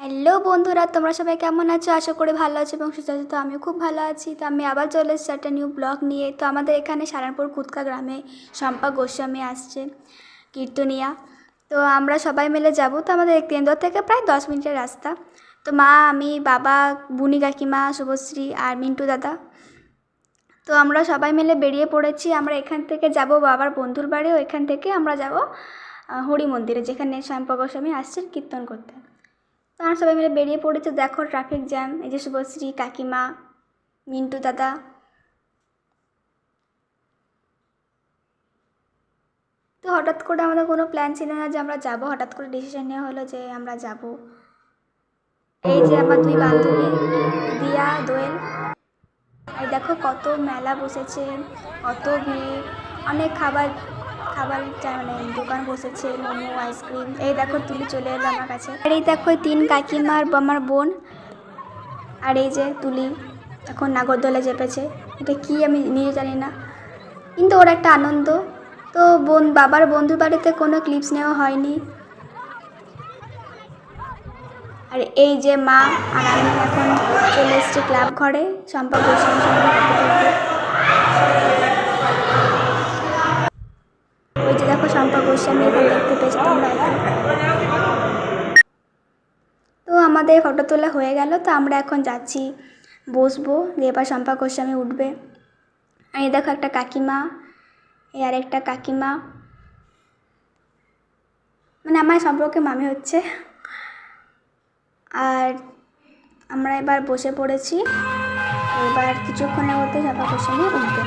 Hello বন্ধুরা, তোমরা সবাই কেমন আছো? আশা করি ভালো আছো এবং সুস্থ আছো। তো আমিও খুব ভালো আছি। তো আমি আবার চলে এসেছি একটা নিউ ব্লগ নিয়ে। তো আমাদের এখানে সারানপুর কুৎকা গ্রামে শম্পা গোস্বামী আসছে কীর্তনিয়া। তো আমরা সবাই মিলে যাব। তো আমাদের কেন্দ্র থেকে প্রায় 10 মিনিটের রাস্তা। তো মা, আমি, বাবা, বুনি কাকিমা, শুভশ্রী আর মিন্টু দাদা, তো আমরা সবাই মিলে বেরিয়ে পড়েছি। আমরা এখান থেকে যাব বাবার বন্ধুর বাড়ি, এখান থেকে আমরা যাব হরি মন্দিরে, যেখানে শম্পা গোস্বামী আসছেন কীর্তন করতে। তো আমরা সবাই মিলে বেরিয়ে পড়েছে। দেখো ট্রাফিক জ্যাম। এই যে শুভশ্রী, কাকিমা, মিন্টু দাদা। তো হঠাৎ করে আমাদের কোনো প্ল্যান ছিল না যে আমরা যাব, হঠাৎ করে ডিসিশন নেওয়া হলো যে আমরা যাব। এই যে আমার দুই বান্ধবী দিয়া, দোয়েল। আর দেখো কত মেলা বসেছে, কত ভিড়, অনেক খাবার মানে দোকান বসেছে, মোমো, আইসক্রিম। এই দেখো তুলি চলে এলো আমার কাছে। আর এই দেখো 3 কাকিমা আর আমার বোন। আর এই যে তুলি এখন নাগরদোলা চেপেছে। এটা কি আমি নিজে জানি না, কিন্তু ওর একটা আনন্দ। তো বাবার বন্ধুর বাড়িতে কোনো ক্লিপস নেওয়া হয়নি। আর এই যে মা আর আমি এখন চলে এসেছি ক্লাব ঘরে শম্পা গোস্বামীর সঙ্গে ফটো তুলতে। ওই যে দেখো শম্পা গোস্বামী এখন দেখতে পেয়েছি তোমরা। তো আমাদের ফটো তোলা হয়ে গেল। তো আমরা এখন যাচ্ছি বসবো, দিয়ে এবার শম্পা গোস্বামী উঠবে। আর এই দেখো একটা কাকিমা, এই আর একটা কাকিমা, মানে আমার সম্পর্কে মামি হচ্ছে। আর আমরা এবার বসে পড়েছি। এবার কিছুক্ষণের মধ্যে শম্পা গোস্বামী উঠবে।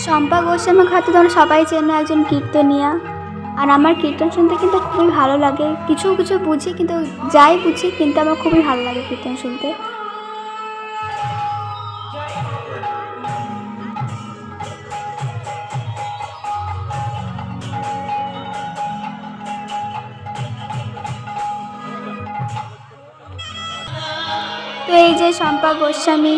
শম্পা গোস্বামী হয়তো তোমরা সবাই চেনো, একজন কীর্তনিয়া। আর আমার কীর্তন শুনতে কিন্তু খুবই ভালো লাগে। কিছু কিছু বুঝি, কিন্তু যাই বুঝি কিন্তু আমার খুবই ভালো লাগে কীর্তন শুনতে। তো এই যে শম্পা গোস্বামী।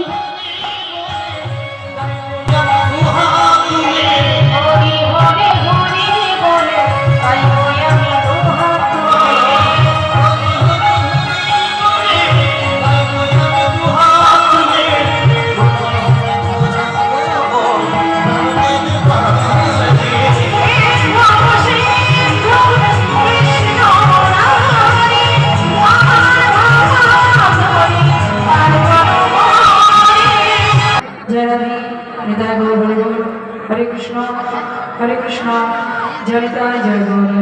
हरे कृष्णा जय निताय जय गौर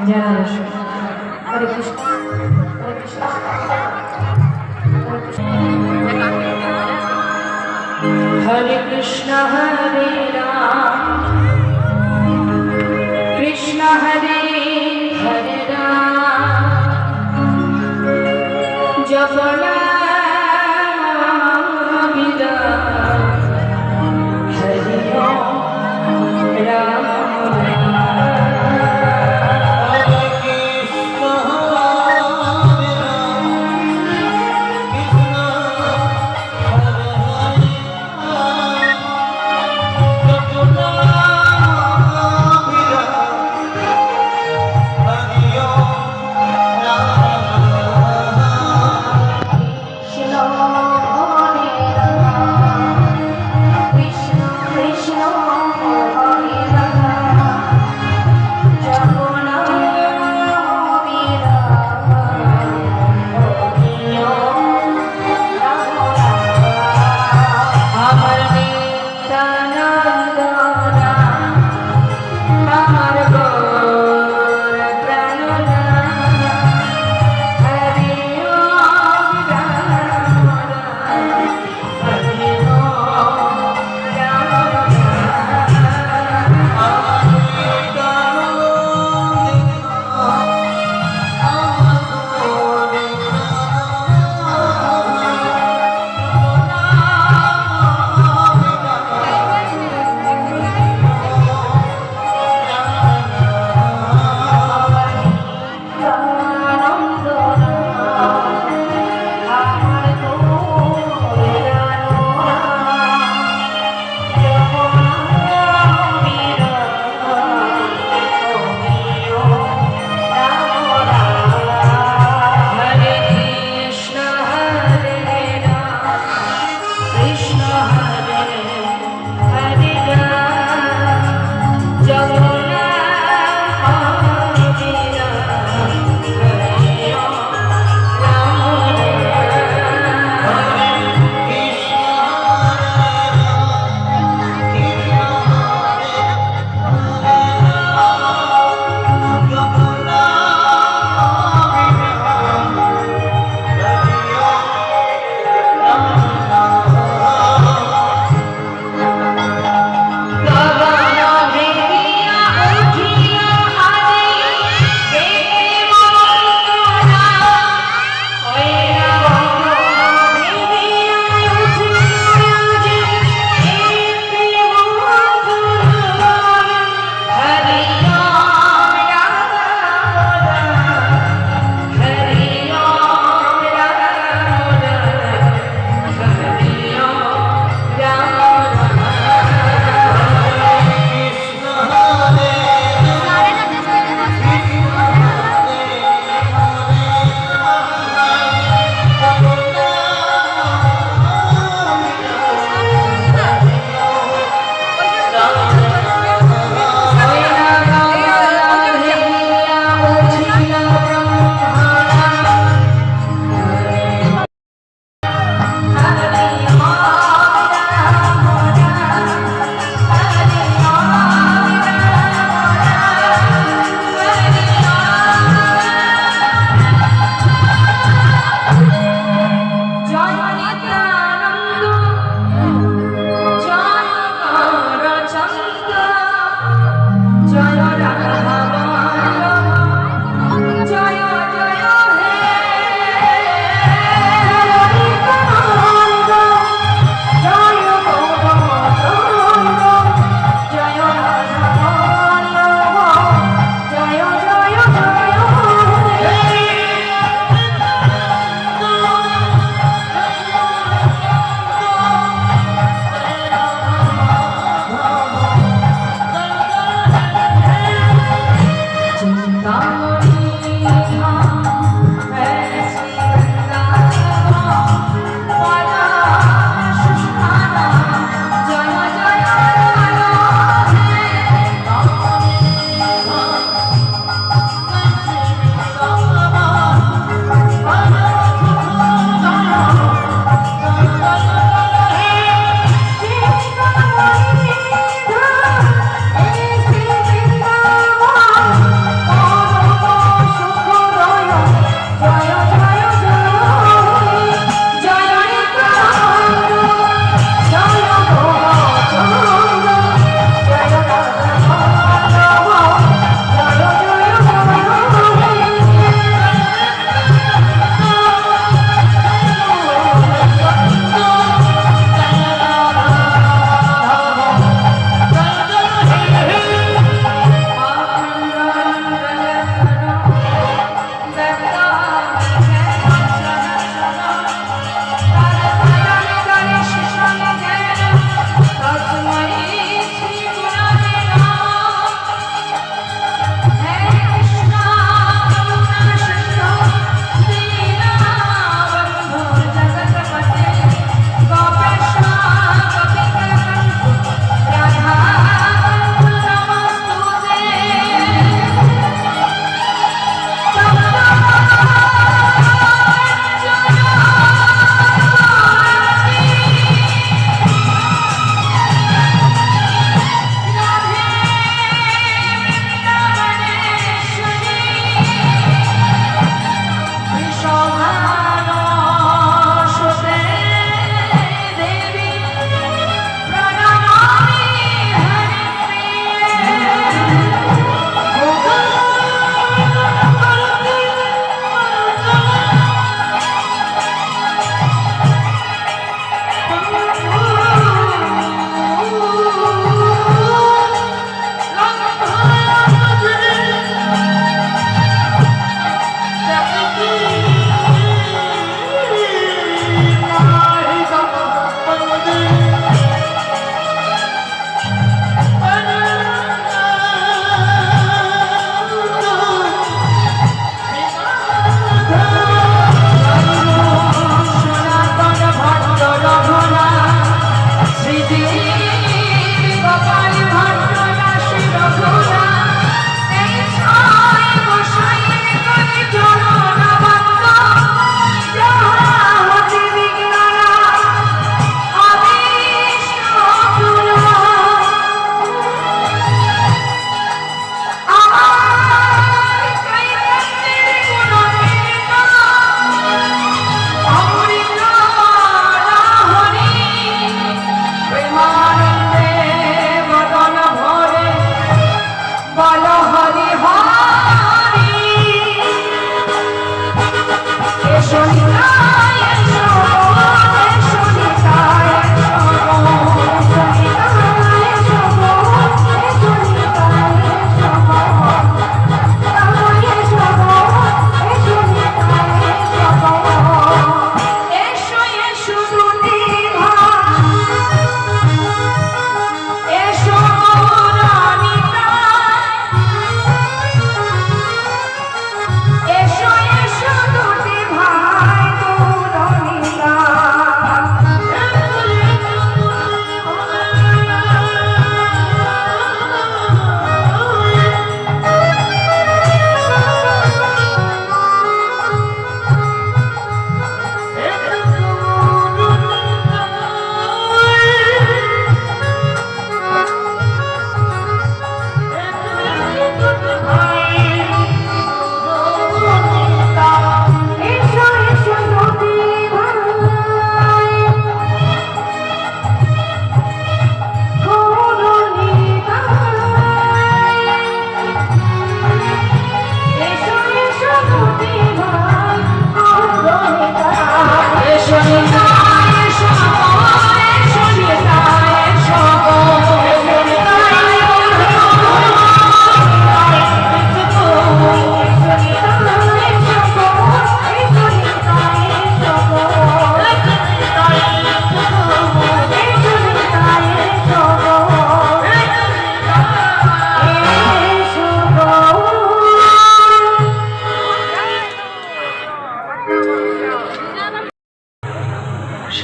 जय राधेश्याम। हरे कृष्णा हरे कृष्णा हरे राम कृष्ण हरे हरे राम जपना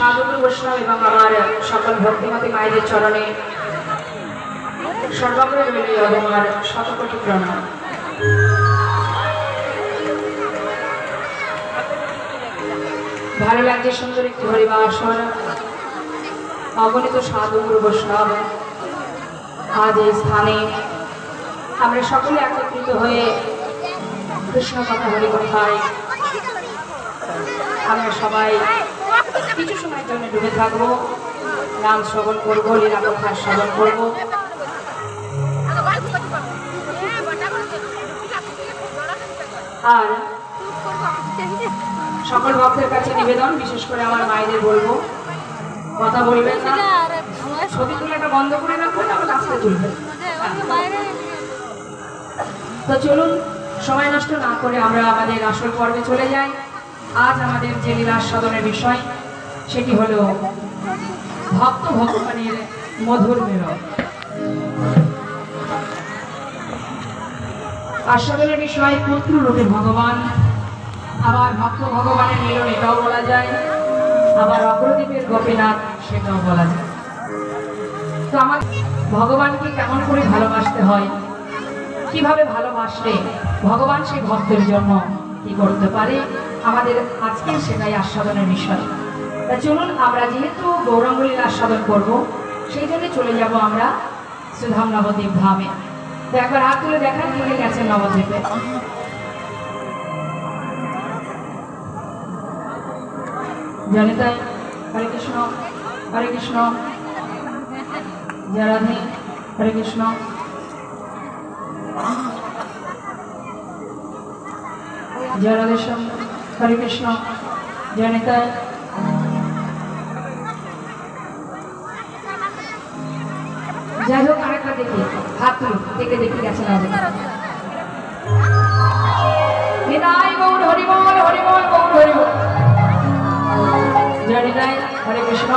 সাধুগুরু বৈষ্ণব এবং আমার সকল ভক্তিমতী মায়েদের চরণে সর্বাগ্রে রইল আমার শতকোটি প্রণাম। ভালো লাগছে সুন্দর একটি হরিবাসর, অগণিত সাধুগুরু বৈষ্ণব আজ এই স্থানে আমরা সকলে একত্রিত হয়ে কৃষ্ণ কথা হরিকথায় আমরা সবাই কিছু সময়ের জন্য ডুবে থাকবো, নাম শ্রবণ করবো, লীলা কথা শ্রবণ করবো। আর সকল ভক্তের কাছে নিবেদন, বিশেষ করে আমার মায়েদের বলবো কথা বলবেন না, ছবি তোলাটা বন্ধ করে রাখবেন, আবার রাস্তায় তুলবেন। তো চলুন সময় নষ্ট না করে আমরা আমাদের আসল পর্বে চলে যাই। আজ আমাদের যে লীলাস্বাদনের বিষয় সেটি হলো ভক্ত ভগবানের মধুর মিলন। আস্বাদনের বিষয় পুত্র রূপে ভগবান, আবার ভক্ত ভগবানের মিলন এটাও বলা যায়, আবার অগ্রদ্বীপের গোপীনাথ সেটাও বলা যায়। তো আমার ভগবানকে কেমন করে ভালোবাসতে হয়, কিভাবে ভালোবাসলে ভগবান সেই ভক্তের জন্য কি করতে পারে, আমাদের আজকে সেটাই আস্বাদনের বিষয়। তা চলুন আমরা যেহেতু গৌরাঙ্গলীর আস্বাদন করব, সেই জন্য চলে যাব আমরা সুধাম নবদ্বীপ ধামে। তো একবার হাত তুলে দেখান চলে গেছেন নবদ্বীপে। জানে তাই হরে কৃষ্ণ হরে কৃষ্ণ, জয় রাধে, হরে কৃষ্ণ। জয় রাধেশ্যাম, হরে কৃষ্ণ, জয় নিতাই। যাই হোক আরেকটা দেখি, হাত তুলুন, দেখে দেখে গেছে না নিতাই গৌর হরিবল, হরিবল গৌর হরিবল। জয় নিতাই, হরে কৃষ্ণ।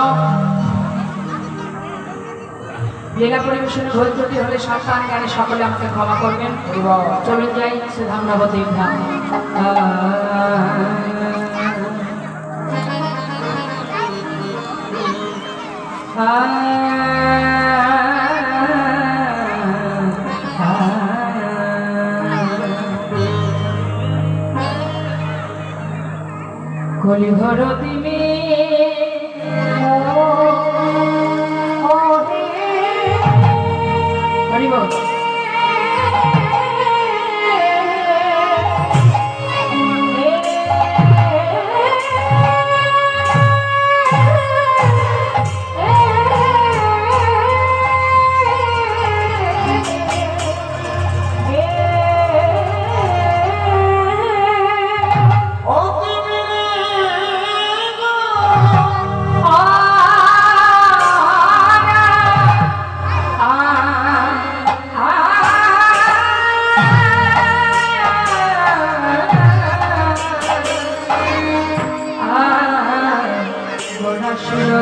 লীলা পরিবেশনে ভুল ত্রুটি হলে সন্তান গানে সকলে আমাকে ক্ষমা করবেন। চলুন যাই সুধাম নবদ্বীপ ধাম। কলি ভরতি মে হরিবল।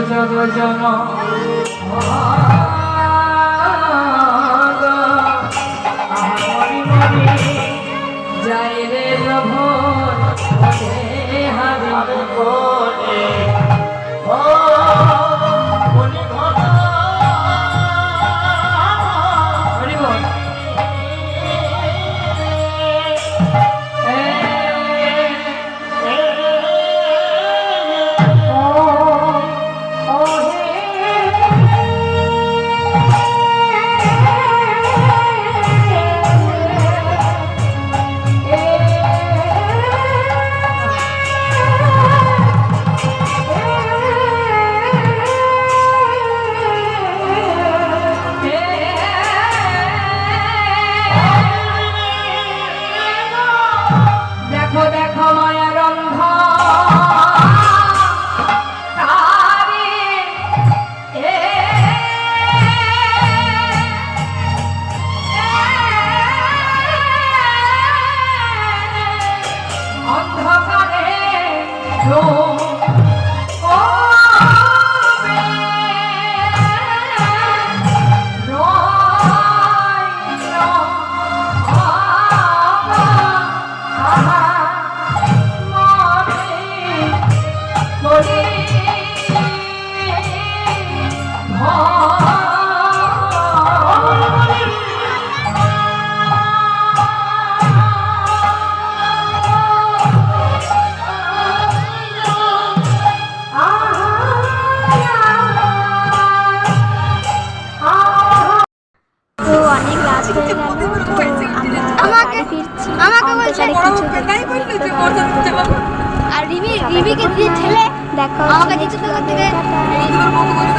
জগজন যাই রে প্রভু সবাইকে good night। দেখা হচ্ছে next vlog এ। টাটা।